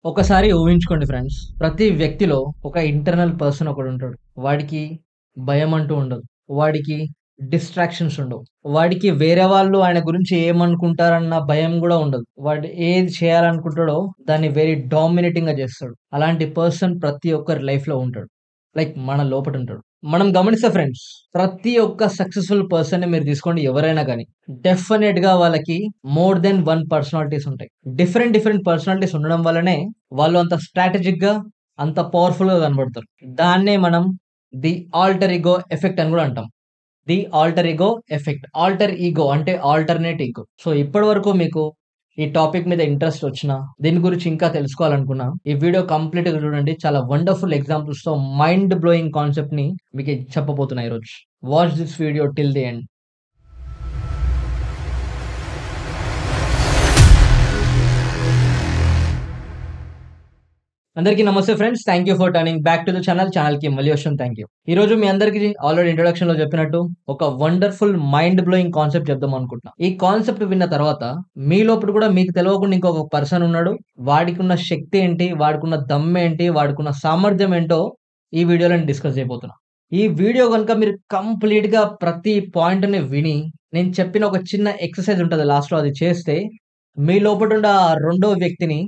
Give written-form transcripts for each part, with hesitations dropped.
ఒకసారి ఊహించుకోండి ఫ్రెండ్స్. ప్రతి వ్యక్తిలో ఒక ఇంటర్నల్ పర్సన్ ఒకడుంటాడు. వాడికి భయం అంటూ ఉండదు. వాడికి డిస్ట్రాక్షన్స్ ఉండవు. వాడికి వేరే వాళ్ళు ఆయన గురించి ఏమనుకుంటారన్న భయం గూడా ఉండదు. వాడు ఏది చేయాలనుకుంటాడో దాన్ని వెరీ డామినేటింగ్‌గా చేస్తాడు. అలాంటి పర్సన్ ప్రతి ఒక్కరి లైఫ్‌లో ఉంటాడు. లైక్ మన లోపటుంటాడు. మనం గమనిస్తే ఫ్రెండ్స్, ప్రతి ఒక్క సక్సెస్‌ఫుల్ పర్సన్‌ని మీరు తీసుకోండి ఎవరైనా గాని, డెఫినెట్‌గా వాళ్ళకి మోర్ దెన్ 1 పర్సనాలిటీస్ ఉంటాయి. డిఫరెంట్ పర్సనాలిటీస్ ఉండడం వల్లనే వాళ్ళు అంత స్ట్రాటజిక్‌గా, అంత పవర్‌ఫుల్‌గా కనబడతారు. దాన్నే మనం ది ఆల్టర్ ఇగో ఎఫెక్ట్ అని గూడా అంటాం. The alter ego effect. Alter ego అంటే ఆల్టర్‌నేట్ ఇగో. సో, ఇప్పటివరకు మీకు ఈ టాపిక్ మీద ఇంట్రెస్ట్ వచ్చినా, దీని గురించి ఇంకా తెలుసుకోవాలనుకున్నా, ఈ వీడియో కంప్లీట్‌గా చూడండి. చాలా వండర్‌ఫుల్ ఎగ్జాంపుల్స్‌తో మైండ్ బ్లోయింగ్ కాన్సెప్ట్‌ని మీకు చెప్పబోతున్నా ఈరోజు. Watch this video till the end. అందరికీ నమస్తే friends. Thank you for turning back to the channel. ఛానల్‌కి మళ్ళీ వచ్చాం. Thank you. ఈరోజు మీ అందరికీ ఆల్రెడీ ఇంట్రొడక్షన్‌లో చెప్పినట్టు ఒక వండర్‌ఫుల్ మైండ్ బ్లోయింగ్ కాన్సెప్ట్ చెప్దాం అనుకుంటున్నా. ఈ కాన్సెప్ట్ విన్న తర్వాత మీ లోపల కూడా మీకు తెలవకుండా ఇంకొక పర్సన్ ఉన్నాడు. వాడికున్న శక్తి ఏంటి? వాడికున్న దమ్మేంటి? వాడికున్న సామర్థ్యం ఏంటో ఈ వీడియోలో నేను డిస్కస్ చేయబోతున్నా. ఈ వీడియో గనుక మీరు కంప్లీట్‌గా ప్రతి పాయింట్‌ని విని, నేను చెప్పిన ఒక చిన్న ఎక్సర్‌సైజ్ ఉంటది లాస్ట్‌లో అది చేస్తే, మీ లోపటుండే ఆ రెండో వ్యక్తిని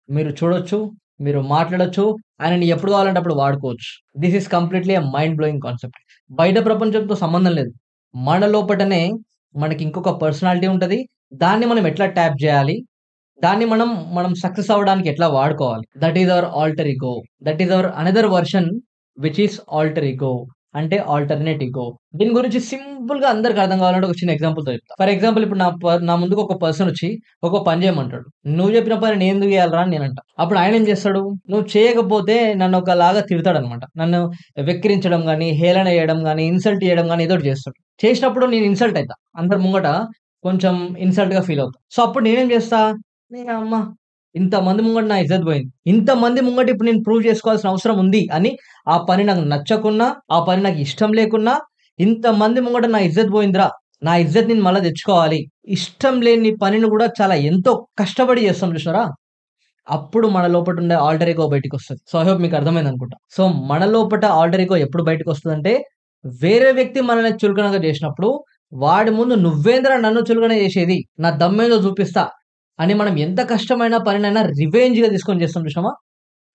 మీరు చూడొచ్చు. మీరు మాట్లాడొచ్చు. ఆయనని ఎప్పుడు కావాలంటే అప్పుడు వాడుకోవచ్చు. This is completely a mind blowing concept. బయట ప్రపంచంతో సంబంధం లేదు. మన లోపటనే మనకి ఇంకొక పర్సనాలిటీ ఉంటది. దాన్ని మనం ఎట్లా ట్యాప్ జేయాలి? దాన్ని మనం సక్సెస్ అవ్వడానికి ఎట్లా వాడుకోవాలి? That is our alter ego. That is our another version which is alter ego. అంటే ఆల్టర్‌నేట్ ఇగో. దీని గురించి సింపుల్‌గా అందరికి అర్థం కావాలంటే ఒక చిన్న ఎగ్జాంపుల్‌తో చెప్తా. ఫర్ ఎగ్జాంపుల్ ఇప్పుడు నా ముందుకు ఒక పర్సన్ వచ్చి ఒక పని చేయమంటాడు. "నువ్వు చెప్పిన పని నేను ఎందుకు చేయాలిరా" అని నేనంటా. అప్పుడు ఆయన ఏం చేస్తాడు? నువ్వు చేయకపోతే నన్ను ఒకలాగా తిడతాడనమాట. నన్ను వెక్కిరించడం గాని, హేళన చేయడం గాని, ఇన్సల్ట్ చేయడం గాని ఏదో ఒకటి చేస్తాడు. చేసినప్పుడు నేను ఇన్సల్ట్ అయితా. అందరి ముంగట కొంచెం ఇన్సల్ట్‌గా ఫీల్ అవుతా. సో, అప్పుడు నేనేం చేస్తా? "నీయమ్మ ఇంతమంది ముంగట నా ఇజ్జత్ పోయింది. ఇంతమంది ముంగట ఇప్పుడు నేను ప్రూవ్ చేసుకోవాల్సిన అవసరం ఉంది" అని ఆ పని నాకు నచ్చకున్నా, ఆ పని నాకు ఇష్టం లేకున్నా, ఇంతమంది ముంగట నా ఇజ్జత్ పోయిందిరా! నా ఇజ్జత్ నేను మళ్ళా తెచ్చుకోవాలి. ఇష్టం లేని పనిని కూడా చాలా ఎంతో కష్టపడి చేస్తాం చూసినారా? అప్పుడు మన లోపటుండే ఆల్టర్ ఇగో బయటికొస్తది. సో, ఐ హోప్ మీకు అర్థమైందనుకుంటా. సో, మన లోపట ఆల్టర్ ఇగో ఎప్పుడు బయటకొస్తదంటే, వేరే వ్యక్తి మనల్ని చులకనగా చేసినప్పుడు, వాడి ముందు "నువ్వేందిరా నన్ను చులకన చేసేది? నా దమ్మేందో చూపిస్తా" అని మనం ఎంత కష్టమైన పనినైనా రివెంజ్‌గా తీసుకొని చేస్తాం చూసినావా?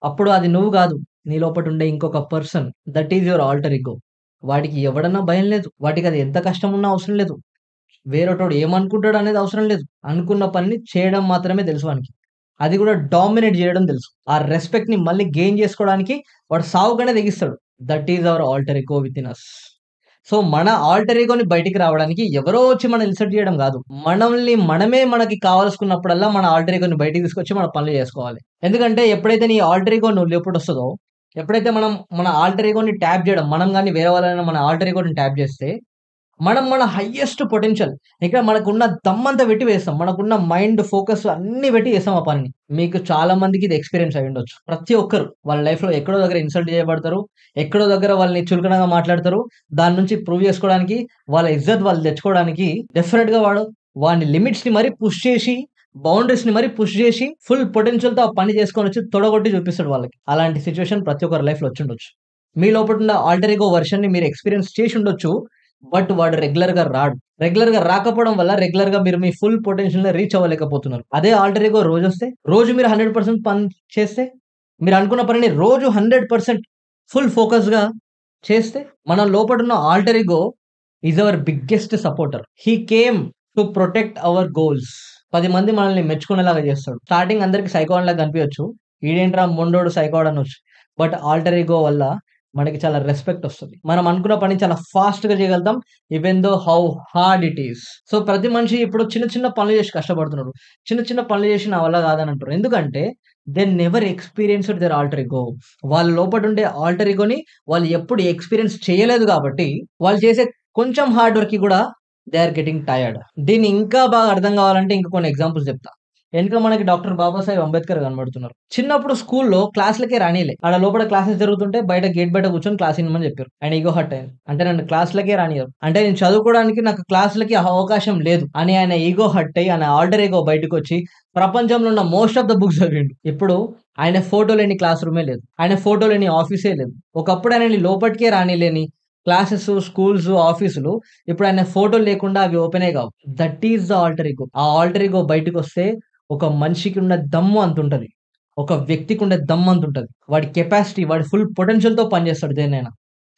అప్పుడు అది నువ్వు గాదు. నీ లోపటుండే ఇంకొక person. That is your alter ego. వాడికి ఎవడన్నా భయం లేదు. వాడికది ఎంత కష్టమున్నా అవసరం లేదు. వేరేటోడు ఏమనుకుంటాడనేది అవసరం లేదు. అనుకున్న పనిని చేయడం మాత్రమే తెలుసు వానికి. అది గూడా డామినేట్ జేయడం తెలుసు. ఆ రెస్పెక్ట్‌ని మళ్ళీ గెయిన్ జేసుకోవడానికి వాడు సావుగానే తెగిస్తాడు. That is our alter ego within us. So, మన ఆల్టర్ ఇగోని బయటికి రావడానికి ఎవరో వచ్చి మనల్ని ఇన్సల్ట్ చేయడం గాదు. మనల్ని మనమే మనకి కావాల్సుకున్నప్పుడల్లా మన ఆల్టర్ ఇగోని బయటికి తీసుకొచ్చి మన పనులు జేసుకోవాలి. ఎందుకంటే ఎప్పుడైతే నీ ఆల్టర్ ఇగో నువ్వు లోపటొస్తదో, ఎప్పుడైతే మనం మన ఆల్టర్ ఇగోని ట్యాప్ జేయడం, మనం గాని వేరే వాళ్ళైనా మన ఆల్టర్ ఇగోని ట్యాప్ జేస్తే మనం మన హైయెస్ట్ పొటెన్షియల్ ఇక్కడ మనకున్న దమ్మంతా పెట్టి వేస్తాం. మనకున్న మైండ్ ఫోకస్ అన్నీ పెట్టి చేస్తాం ఆ పనిని. మీకు చాలా మందికి ఇది ఎక్స్‌పీరియన్స్ అయ్యుండొచ్చు. ప్రతి ఒక్కరు వాళ్ళ లైఫ్‌లో ఎక్కడో దగ్గర ఇన్సల్ట్ చేయబడతారు. ఎక్కడో దగ్గర వాళ్ళని చులకనగా మాట్లాడతారు. దాని నుంచి ప్రూవ్ చేసుకోవడానికి, వాళ్ళ ఇజ్జత్ వాళ్ళు తెచ్చుకోవడానికి డెఫినిట్‌గా వాని లిమిట్స్‌ని మరి పుష్ చేసి, బౌండరీస్‌ని మరి పుష్ చేసి, ఫుల్ పొటెన్షియల్‌తో ఆ పని చేసుకొనొచ్చి తొడగొట్టి చూపిస్తాడు వాళ్ళకి. అలాంటి సిట్యుయేషన్ ప్రతి ఒక్కరి లైఫ్‌లో వచ్చుండొచ్చు. మీ లోపటున్న ఆల్టర్ ఇగో వెర్షన్‌ని మీరు ఎక్స్‌పీరియన్స్ చేసుండొచ్చు. బట్ వాడు రెగ్యులర్‌గా రాడు. రెగ్యులర్‌గా రాకపోవడం వల్ల రెగ్యులర్‌గా మీరు మీ ఫుల్ పొటెన్షియల్‌ని రీచ్ అవ్వలేకపోతున్నారు. అదే ఆల్టర్ ఇగో రోజొస్తే, రోజు మీరు 100% పని చేస్తే, మీరు అనుకున్న పనిని రోజు 100% ఫుల్ ఫోకస్‌గా చేస్తే, మన లోపటున్న alter ego is our biggest supporter. He came to protect our goals. 10 మంది మనల్ని మెచ్చుకునేలాగా చేస్తాడు. స్టార్టింగ్ అందరికి సైకోగాడిలాగా కనిపియొచ్చు. ఈడేంట్రా మొండోడు సైకోగాడు అనొచ్చు. బట్ ఆల్టర్ ఇగో వల్ల మనకి చాలా రెస్పెక్ట్ ఒస్తది. మనం అనుకున్న పని చాలా ఫాస్ట్‌గా చేయగలుగుతాం. Even though how hard it is. So, ప్రతి మనిషి ఇప్పుడు చిన్న చిన్న పనులు చేసి కష్టపడుతున్నారు. చిన్న చిన్న పనులు చేసి నా వల్ల కాదని అంటున్నారు. ఎందుకంటే they never experienced their alter ego. వాళ్ళ లోపటుండే ఆల్టర్ ఇగోని వాళ్ళు ఎప్పుడు ఎక్స్‌పీరియన్స్ చేయలేదు కాబట్టి, వాళ్ళు చేసే కొంచెం హార్డ్ వర్క్‌కి కూడా దే ఆర్ గెట్టింగ్ టైర్డ్. దీన్ని ఇంకా బాగా అర్థం కావాలంటే ఇంక కొన్ని ఎగ్జాంపుల్స్ చెప్తా. ఎనక మనకి డాక్టర్ బాబాసాహెబ్ అంబేద్కర్ కనబడుతున్నారు. చిన్నప్పుడు స్కూల్‌లో క్లాస్‌లకే రానీయలే. ఆడ లోపల క్లాసెస్ జరుగుతుంటే బయట గేట్ బయట కూర్చొని క్లాస్ ఇనమని చెప్పారు. ఆయన ఇగో హర్ట్ అయింది. అంటే నన్ను క్లాస్‌లకే రానియ్యరు. అంటే నేను చదువుకోవడానికి నాకు క్లాస్‌లకి అవకాశం లేదు అని ఆయన ఇగో హర్ట్ అయ్యి ఆయన ఆల్టర్ ఇగో బయటకొచ్చి ప్రపంచంలో ఉన్న మోస్ట్ ఆఫ్ ద బుక్స్ చదివిండు. ఇప్పుడు ఆయన ఫోటో లేని క్లాస్ రూమే లేదు. ఆయన ఫోటో లేని ఆఫీసే లేదు. ఒకప్పుడు ఆయనని లోపటికే రానిలేని క్లాసెస్, స్కూల్స్, ఆఫీసులు ఇప్పుడు ఆయన ఫోటోలు లేకుండా అవి ఓపెనే కావు. దట్ ఈస్ ద ఆల్టర్ ఇగో. ఆ ఆల్టర్ ఇగో బయటకొస్తే ఒక మనిషికి ఉన్న దమ్ము అంతుంటది. ఒక వ్యక్తికి ఉండే దమ్ము అంతుంటది. వాడి కెపాసిటీ, వాడి ఫుల్ పొటెన్షియల్‌తో పనిచేస్తాడు దేన్నైనా.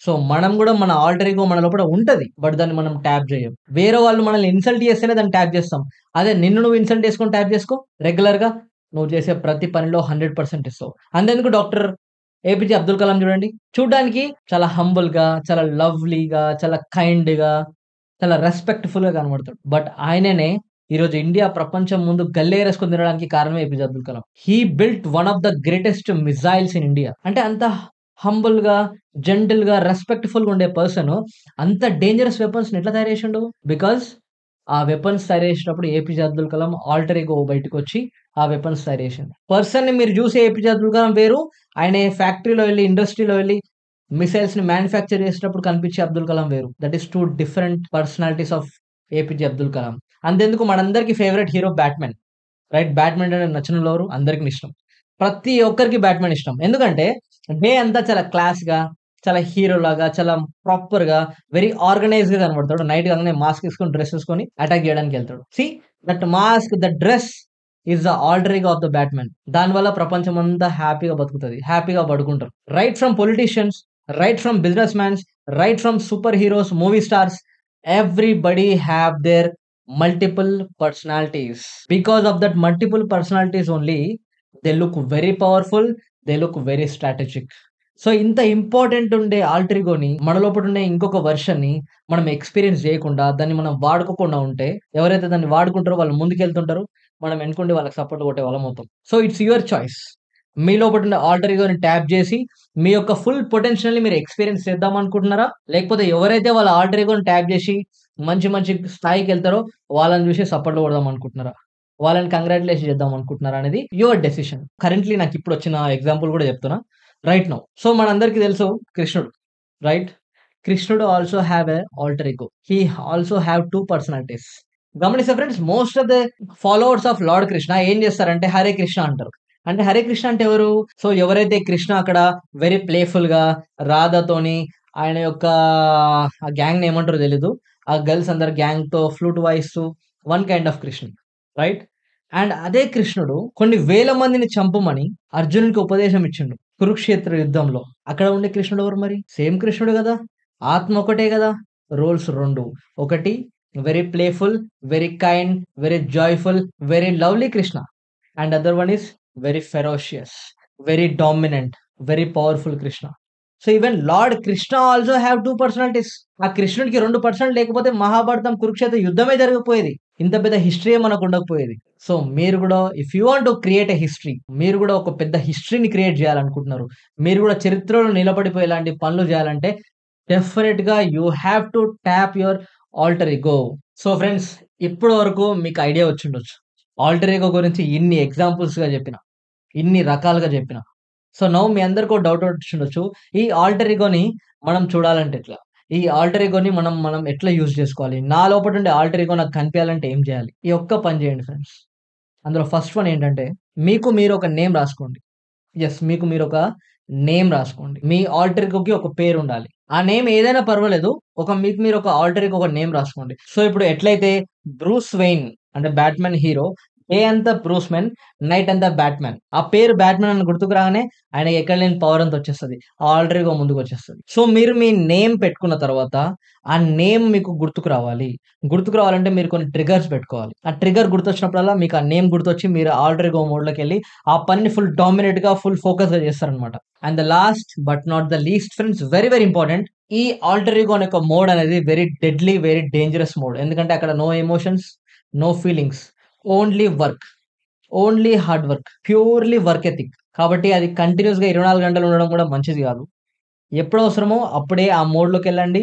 సో, మనం గూడా మన ఆల్టర్ ఇగో మన లోపల ఉంటది. బట్ దాన్ని మనం ట్యాప్ జేయం. వేరే వాళ్ళు మనల్ని ఇన్సల్ట్ చేస్తేనే దాన్ని ట్యాప్ జేస్తాం. అదే నిన్ను నువ్వు ఇన్సల్ట్ చేసుకొని ట్యాప్ జేసుకో రెగ్యులర్‌గా. నువ్వు చేసే ప్రతి పనిలో 100% ఇస్తావు. అంతెందుకు డాక్టర్ ఏపీజే అబ్దుల్ కలాం చూడండి. చూడ్డానికి చాలా హంబుల్‌గా, చాలా లవ్లీగా, చాలా కైండ్‌గా, చాలా రెస్పెక్ట్‌ఫుల్‌గా కనబడతాడు. బట్ ఆయననే ఈరోజు ఇండియా ప్రపంచం ముందు గల్లేరేసుకొని తిరగడానికి కారణమే APJ Abdul Kalam. He built one of the greatest missiles in India. అంటే అంత హంబుల్‌గా, జెంటిల్‌గా, రెస్పెక్ట్‌ఫుల్‌గా ఉండే పర్సన్ అంత డేంజరస్ వెపన్స్‌ని ఎట్లా తయారు చేసిండు? బికాజ్ ఆ వెపన్స్ తయారు చేసేటప్పుడు ఏపీజే అబ్దుల్ కలాం ఆల్టర్ ఇగో బయటకొచ్చి ఆ వెపన్స్ తయారు చేసిండు. పర్సన్‌ని మీరు చూసే ఏపీజే అబ్దుల్ కలాం వేరు. ఆయన ఫ్యాక్టరీలో వెళ్లి, ఇండస్ట్రీలో వెళ్లి మిసైల్స్‌ని మ్యానుఫ్యాక్చర్ చేసేటప్పుడు కనిపించే అబ్దుల్ కలాం వేరు. That is 2 different personalities of APJ Abdul Kalam. అంతెందుకు మనందరికి favourite hero 'Batman'. Right? 'Batman' అంటే నచ్చనోళ్ళెవరు? అందరికి ఇష్టం. ప్రతి ఒక్కరికి 'బ్యాట్‌మ్యాన్' ఇష్టం. ఎందుకంటే డే అంతా చాలా క్లాస్‌గా, చాలా హీరోలాగా, చాలా ప్రాపర్‌గా, వెరీ ఆర్గనైజ్డ్‌గా కనపడతాడు. నైట్ కాంగానే మాస్క్ ఏసుకొని, డ్రెస్ ఏసుకొని అటాక్ చేయడానికెళ్తాడు. See that mask, that dress is the alter ego of the 'Batman'. దానివల్ల ప్రపంచమంతా హ్యాపీగా బతుకుతది. హ్యాపీగా పడుకుంటారు. Right from politicians, right from business mans, right from super heroes, movie stars, everybody have their multiple personalities. Because of that multiple personalities only, they look very powerful, they look very strategic. So, ఇంత important ఉండే alter ఇగోని మన లోపట ఉండే ఇంకొక వెర్షన్‌ని మనం experience చేయకుండా, దాన్ని మనం వాడుకోకుండా ఉంటే, ఎవరైతే దాన్ని వాడుకుంటారో వాళ్ళు ముందుకెళ్తుంటారు. మనం వెనకుండి వాళ్ళకి సపోర్ట్ కొట్టేవాళ్ళం అవుతాం. So, it's your choice. మీ లోపట ఉండే ఆల్టర్ ఇగోని ట్యాప్ చేసి, మీ యొక్క ఫుల్ పొటెన్షియల్‌ని మీరు ఎక్స్‌పీరియన్స్ చేద్దాం అనుకుంటున్నారా? లేకపోతే ఎవరైతే వాళ్ళ ఆల్టర్ ఇగోని ట్యాప్ చేసి మంచి మంచి స్థాయికెళ్తారో వాళ్ళని చూసి సపోర్ట్‌లు కొడదాం అనుకుంటున్నారా? వాళ్ళని కంగ్రాచ్యులేషన్ చేద్దాం అనుకుంటున్నారా అనేది యువర్ డెసిషన్. కరెంట్‌లీ నాకిప్పుడొచ్చిన ఎగ్జాంపుల్ కూడా చెప్తున్నా. Right now. సో, మనందరికీ తెలుసు కృష్ణుడు. రైట్? కృష్ణుడు also have a alter ego. He also have 2 personalities. గమనిస్తే friends most of the followers of lord Krishna ఏం చేస్తారంటే హరే కృష్ణ అంటారు. అంటే హరే కృష్ణ అంటే ఎవరు? సో, ఎవరైతే కృష్ణ అక్కడ వెరీ ప్లేఫుల్‌గా రాధతోని ఆయన యొక్క ఆ గ్యాంగ్‌ని ఏమంటారో తెలీదు. ఆ గర్ల్స్ అందరు గ్యాంగ్‌తో ఫ్లూట్ వాయిస్తూ one kind of Krishna. Right? And అదే కృష్ణుడు కొన్ని వేల మందిని చంపమని అర్జునుడికి ఉపదేశం ఇచ్చిండు. కురుక్షేత్ర యుద్ధంలో. అక్కడ ఉండే కృష్ణుడు ఎవరు మరి? సేమ్ కృష్ణుడు గదా! ఆత్మ ఒకటే గదా! రోల్స్ 2. ఒకటి very playful, very kind, very joyful, very lovely Krishna. And other one is very ferocious, very dominant, very powerful Krishna. So, even lord Krishna also have 2 personalities. ఆ కృష్ణుడికి 2 పర్సనాలిటీ లేకపోతే మహాభారతం, కురుక్షేత్ర యుద్ధమే జరగకపోయేది. ఇంత పెద్ద హిస్టరీయే మనకు ఉండకపోయేది. సో, మీరు గూడా if you want to create a history, మీరు గూడా ఒక పెద్ద హిస్టరీని క్రియేట్ జేయాలనుకుంటున్నారు. మీరు గూడా చరిత్రలో నిలబడిపోయే ఇలాంటి పనులు జేయాలంటే డెఫినిట్‌గా you have to tap your alter ego. So, friends ఇప్పటి వరకు మీకు ఐడియా వచ్చుండొచ్చు. ఆల్టర్ ఇగో గురించి ఇన్ని ఎగ్జాంపుల్స్‌గా జెప్పిన. ఇన్ని రకాలుగా జెప్పిన. సో, నౌ మీ అందరికి ఒక డౌట్ వచ్చుండొచ్చు. ఈ ఆల్టర్ ఇగోని మనం చూడాలంటే ఎట్లా? ఈ ఆల్టర్ ఇగోని మనం మనం ఎట్లా యూజ్ చేసుకోవాలి? నా లోపట ఉండే ఆల్టర్ ఇగో నాకు కనిపియాలంటే ఏం జేయాలి? ఈ ఒక్క పని జేయండి ఫ్రెండ్స్. అందులో ఫస్ట్ వన్ ఏంటంటే మీకు మీరు ఒక నేమ్ రాసుకోండి. యెస్. మీకు మీరొక నేమ్ రాసుకోండి. మీ ఆల్టర్ ఇగోకి ఒక పేరుండాలి. ఆ నేమ్ ఏదైనా పర్వాలేదు. మీకు మీరు ఒక ఆల్టర్ ఇగో ఒక నేమ్ రాసుకోండి. సో, ఇప్పుడు ఎట్లయితే 'బ్రూస్ వెయిన్' అంటే 'బ్యాట్‌మ్యాన్' హీరో డే అంతా 'బ్రూస్ వెయిన్', నైట్ అంతా 'బ్యాట్‌మ్యాన్'. ఆ పేరు 'బ్యాట్‌మ్యాన్' అని గుర్తుకు రాగానే ఆయనకి ఎక్కడ లేని పవర్ అంతా వచ్చేస్తది. ఆ ఆల్టర్ ఇగో ముందుకొచ్చేస్తది. సో, మీరు మీ నేమ్ పెట్టుకున్న తర్వాత ఆ నేమ్ మీకు గుర్తుకు రావాలి. గుర్తుకు రావాలంటే మీరు కొన్ని ట్రిగ్గర్స్ పెట్టుకోవాలి. ఆ ట్రిగ్గర్ గుర్తొచ్చినప్పుడల్లా మీకు ఆ నేమ్ గుర్తొచ్చి మీరు ఆల్టర్ ఇగో మోడ్‌లోకెళ్ళి ఆ పనిని ఫుల్ డామినేట్‌గా, ఫుల్ ఫోకస్‌గా చేస్తారనమాట. And the last but not the least friends very very important. ఈ ఆల్టర్ ఇగో అనే ఒక మోడ్ అనేది very deadly, very dangerous mode. ఎందుకంటే అక్కడ no emotions, no feelings. Only work. Only hard work. Purely work ethic. కాబట్టి అది కంటిన్యూయస్‌గా 24 గంటలు ఉండడం కూడా మంచిది గాదు. ఎప్పుడు అవసరమో అప్పుడే ఆ మోడ్‌లోకెళ్ళండి.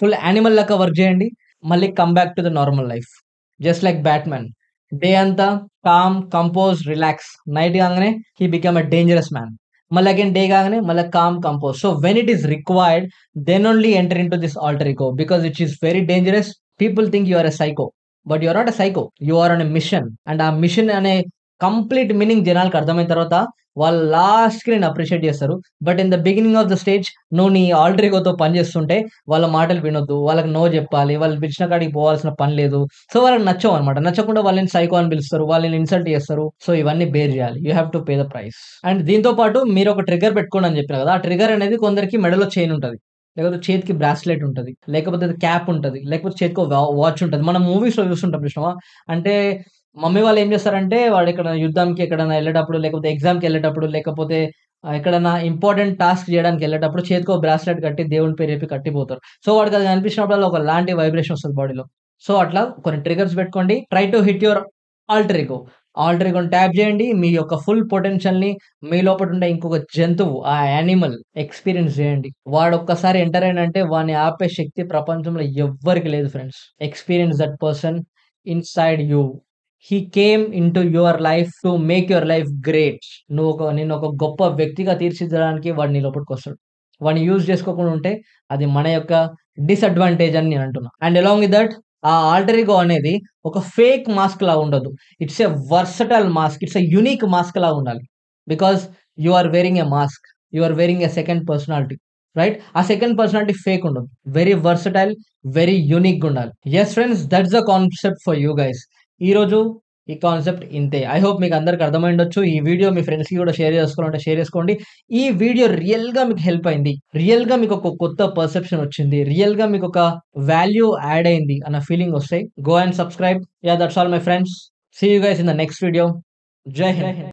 ఫుల్ యానిమల్ లెక్క వర్క్ జేయండి. మళ్ళీ come back to the normal life. Just like 'Batman' day అంతా కామ్, కంపోజ్, రిలాక్స్. నైట్ కాంగానే he become a dangerous man. మళ్ళీ అగైన్ డే కాగానే మళ్ళా calm, compose. So, when it is required then only enter into this alter ego because it is very dangerous. People think you are a psycho. But you are not a psycho. You are on a mission. And ఆ mission అనే complete meaning జనాలకు అర్థమైన తర్వాత వాళ్ళు లాస్ట్‌కి నిన్ను appreciate చేస్తారు. But in the beginning of the stage నువ్వు నీ ఆల్టర్ ఈగోతో పని చేస్తుంటే వాళ్ళ మాటలు వినొద్దు. వాళ్ళకి నో చెప్పాలి. వాళ్ళు పిలిచిన కాడికి పోవాల్సిన పని లేదు. సో వాళ్ళకి నచ్చవనమాట. నచ్చకుండా వాళ్ళని సైకో అని పిలుస్తారు. వాళ్ళని ఇన్సల్ట్ చేస్తారు. సో ఇవన్నీ బేర్ చేయాలి. You have to pay the price. And దీంతో పాటు మీరు ఒక ట్రిగ్గర్ పెట్టుకోండి అని చెప్పిన కదా! ఆ ట్రిగ్గర్ అనేది కొందరికి మెడలో చైన్ ఉంటది. లేకపోతే చేతికి బ్రాస్లెట్ ఉంటది. లేకపోతే క్యాప్ ఉంటది. లేకపోతే చేతికో వాచ్ ఉంటది. మనం మూవీస్‌లో చూస్తుంటాం చూసినావా? అంటే మమ్మీ వాళ్ళు ఏం చేస్తారంటే వాడెక్కడైనా యుద్ధంకి ఎక్కడైనా ఎళ్ళేటప్పుడు, లేకపోతే ఎగ్జామ్‌కెళ్ళేటప్పుడు, లేకపోతే ఎక్కడన్నా ఇంపార్టెంట్ టాస్క్ చేయడానికెళ్ళేటప్పుడు చేతికో బ్రాస్లెట్ కట్టి దేవుని పేరు చెప్పి కట్టిపోతారు. సో వాడికది కనిపించినప్పుడల్లా ఒకలాంటి వైబ్రేషన్ వస్తది బాడీలో. సో అట్లా కొన్ని ట్రిగ్గర్స్ పెట్టుకోండి. Try to hit your alter ego. Alter ఇగోని ట్యాప్ చేయండి. మీ యొక్క ఫుల్ పొటెన్షియల్‌ని మీ లోపట ఉండే ఇంకొక జంతువు, ఆ యానిమల్ ఎక్స్‌పీరియన్స్ చేయండి. వాడొక్కసారి ఎంటర్ అయిండంటే వాడిని ఆపే శక్తి ప్రపంచంలో ఎవ్వరికి లేదు friends. Experience that person inside you. He came into your life to make your life great. నిన్నొక గొప్ప వ్యక్తిగా తీర్చిదిద్దడానికి వాడు నీ లోపటికొస్తాడు. వాడిని యూజ్ చేసుకోకుండా ఉంటే అది మన యొక్క డిసడ్వాంటేజ్ అని నేను అంటున్నా. అండ్ అలాంగ్ విత్ దట్ ఆ ఆల్టర్ ఇగో అనేది ఒక ఫేక్ మాస్క్ లాగా ఉండదు. It's a versatile mask. It's a unique mask లాగా ఉండాలి. Because you are wearing a mask. You are wearing a second personality. Right? ఆ సెకండ్ పర్సనాలిటీ ఫేక్ ఉండదు. Very versatile, very యూనిక్‌గా ఉండాలి. Yes friends, that's the concept for you guys. ఈరోజు ఈ concept ఇంతే. I hope మీకు అందరికి అర్థమైండొచ్చు. ఈ వీడియో మీ ఫ్రెండ్స్‌కి కూడా షేర్ చేసుకోవాలంటే షేర్ చేసుకోండి. ఈ వీడియో రియల్‌గా మీకు హెల్ప్ అయింది. రియల్‌గా మీకు ఒక కొత్త పర్సెప్షన్ వచ్చింది. రియల్‌గా మీకు ఒక వాల్యూ యాడ్ అయింది అన్న ఫీలింగ్ వస్తే go and subscribe. Yeah! That's all my friends. See you guys in the next video. జై హింద్.